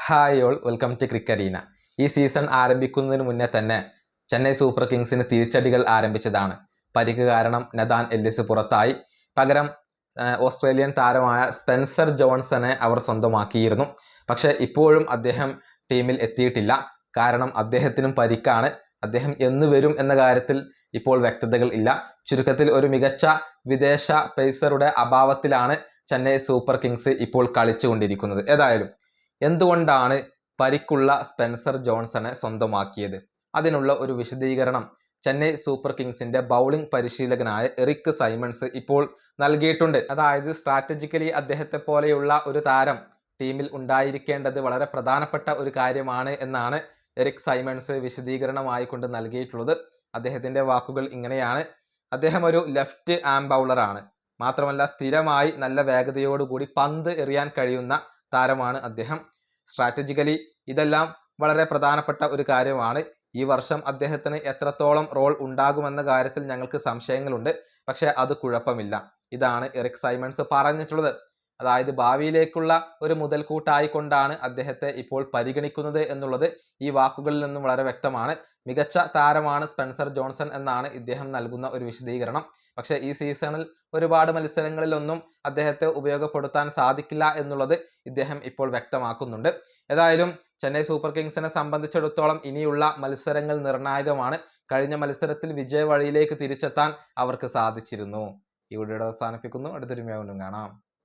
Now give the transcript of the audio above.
Hi all, welcome to Crickarena. ഈ season ആരംഭിക്കുന്നതിന് മുന്നേ തന്നെ ചെന്നൈ സൂപ്പർ കിങ്സിന് തിരിച്ചടികൾ ആരംഭിച്ചതാണ്. പരിക്ക് കാരണം നഥാൻ എല്ലിസ് പുറത്തായി. പകരം ഓസ്ട്രേലിയൻ താരമായ സ്പെൻസർ ജോൺസനെ അവർ സ്വന്തമാക്കിയിരുന്നു. പക്ഷേ ഇപ്പോഴും അദ്ദേഹം ടീമിൽ എത്തിയിട്ടില്ല. കാരണം അദ്ദേഹത്തിനും പരിക്കാണ്. അദ്ദേഹം എന്ന് വരും എന്ന കാര്യത്തിൽ ഇപ്പോൾ വ്യക്തതകൾ ഇല്ല. ചുരുക്കത്തിൽ ഒരു മികച്ച വിദേശ പേസറുടെ അഭാവത്തിലാണ് ചെന്നൈ സൂപ്പർ കിങ്സ് ഇപ്പോൾ കളിച്ചുകൊണ്ടിരിക്കുന്നത്. ഏതായാലും എന്തുകൊണ്ടാണ് പരിക്കുള്ള സ്പെൻസർ ജോൺസനെ സ്വന്തമാക്കിയത്? അതിനുള്ള ഒരു വിശദീകരണം ചെന്നൈ സൂപ്പർ കിങ്സിന്റെ ബൗളിംഗ് പരിശീലകനായ എറിക് സൈമൺസ് ഇപ്പോൾ നൽകിയിട്ടുണ്ട്. അതായത് സ്ട്രാറ്റജിക്കലി അദ്ദേഹത്തെ പോലെയുള്ള ഒരു താരം ടീമിൽ ഉണ്ടായിരിക്കേണ്ടത് വളരെ പ്രധാനപ്പെട്ട ഒരു കാര്യമാണ് എന്നാണ് എറിക് സൈമൺസ് വിശദീകരണമായി കൊണ്ട് നൽകിയിട്ടുള്ളത്. അദ്ദേഹത്തിന്റെ വാക്കുകൾ ഇങ്ങനെയാണ്: അദ്ദേഹം ഒരു ലെഫ്റ്റ് ആം ബൗളറാണ്. മാത്രമല്ല സ്ഥിരമായി നല്ല വേഗതയോടുകൂടി പന്ത് എറിയാൻ കഴിയുന്ന താരമാണ് അദ്ദേഹം. സ്ട്രാറ്റജിക്കലി ഇതെല്ലാം വളരെ പ്രധാനപ്പെട്ട ഒരു കാര്യമാണ്. ഈ വർഷം അദ്ദേഹത്തിന് എത്രത്തോളം റോൾ ഉണ്ടാകുമെന്ന കാര്യത്തിൽ ഞങ്ങൾക്ക് സംശയങ്ങളുണ്ട്. പക്ഷേ അത് കുഴപ്പമില്ല. ഇതാണ് എറിക് സൈമൺസ് പറഞ്ഞിട്ടുള്ളത്. അതായത് ഭാവിയിലേക്കുള്ള ഒരു മുതൽക്കൂട്ടായിക്കൊണ്ടാണ് അദ്ദേഹത്തെ ഇപ്പോൾ പരിഗണിക്കുന്നത് എന്നുള്ളത് ഈ വാക്കുകളിൽ നിന്നും വളരെ വ്യക്തമാണ്. മികച്ച താരമാണ് സ്പെൻസർ ജോൺസൺ എന്നാണ് ഇദ്ദേഹം നൽകുന്ന ഒരു വിശദീകരണം. പക്ഷേ ഈ സീസണിൽ ഒരുപാട് മത്സരങ്ങളിലൊന്നും അദ്ദേഹത്തെ ഉപയോഗപ്പെടുത്താൻ സാധിക്കില്ല എന്നുള്ളത് ഇദ്ദേഹം ഇപ്പോൾ വ്യക്തമാക്കുന്നുണ്ട്. ഏതായാലും ചെന്നൈ സൂപ്പർ കിങ്സിനെ സംബന്ധിച്ചിടത്തോളം ഇനിയുള്ള മത്സരങ്ങൾ നിർണായകമാണ്. കഴിഞ്ഞ മത്സരത്തിൽ വിജയ വഴിയിലേക്ക് തിരിച്ചെത്താൻ അവർക്ക് സാധിച്ചിരുന്നു. ഈ വീഡിയോ അവസാനിപ്പിക്കുന്നു. അടുത്തൊരു വീഡിയോയിൽ കാണാം.